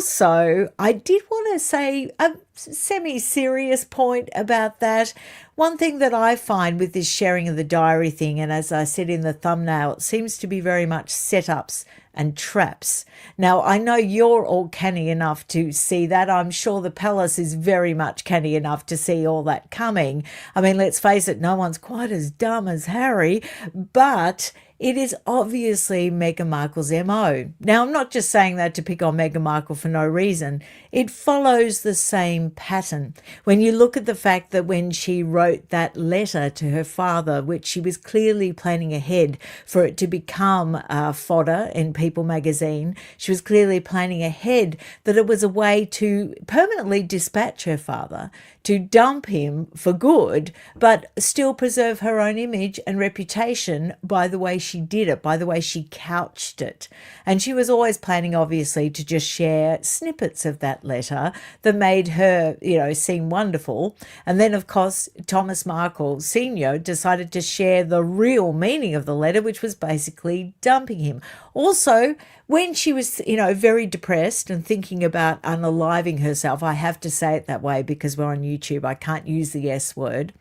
also, I did want to say a semi-serious point about that. One thing that I find with this sharing of the diary thing, and as I said in the thumbnail, it seems to be very much setups and traps. Now, I know you're all canny enough to see that. I'm sure the palace is very much canny enough to see all that coming. I mean, let's face it, no one's quite as dumb as Harry, but it is obviously Meghan Markle's MO. Now, I'm not just saying that to pick on Meghan Markle for no reason. It follows the same pattern. When you look at the fact that when she wrote that letter to her father, which she was clearly planning ahead for it to become fodder in People magazine, she was clearly planning ahead that it was a way to permanently dispatch her father, to dump him for good, but still preserve her own image and reputation by the way she did it, by the way she couched it. And she was always planning, obviously, to just share snippets of that letter that made her, seem wonderful. And then, of course, Thomas Markle Sr. decided to share the real meaning of the letter, which was basically dumping him. Also, when she was, very depressed and thinking about unaliving herself, I have to say it that way because we're on YouTube, I can't use the S word.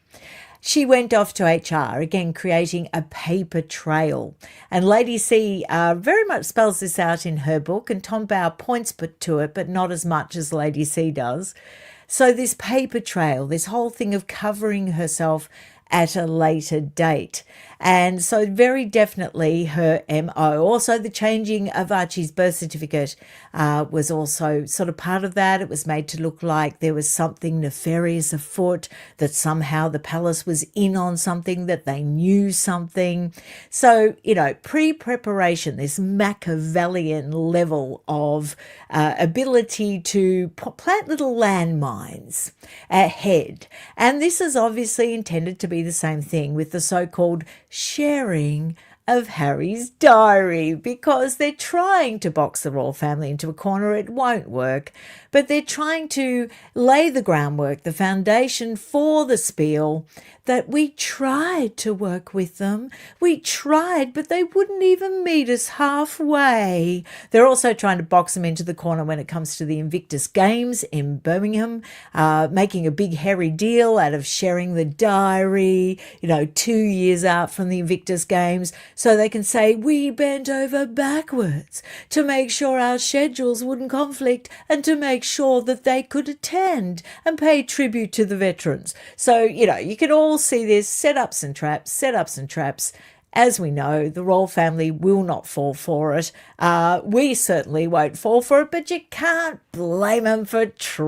She went off to HR, again creating a paper trail. And Lady C very much spells this out in her book, and Tom Bower points to it, but not as much as Lady C does. So this paper trail, this whole thing of covering herself at a later date. And so very definitely her MO. Also, the changing of Archie's birth certificate was also sort of part of that. It was made to look like there was something nefarious afoot, that somehow the palace was in on something, that they knew something. So, pre-preparation, this Machiavellian level of ability to plant little landmines ahead. And this is obviously intended to be the same thing with the so-called sharing of Harry's diary, because they're trying to box the royal family into a corner. It won't work, but they're trying to lay the groundwork, the foundation for the spiel that we tried to work with them. We tried, but they wouldn't even meet us halfway. They're also trying to box them into the corner when it comes to the Invictus Games in Birmingham, making a big hairy deal out of sharing the diary, 2 years out from the Invictus Games, so they can say we bent over backwards to make sure our schedules wouldn't conflict and to make sure that they could attend and pay tribute to the veterans. So, you can all see this, setups and traps. As we know, the royal family will not fall for it. We certainly won't fall for it, but you can't blame them for trying.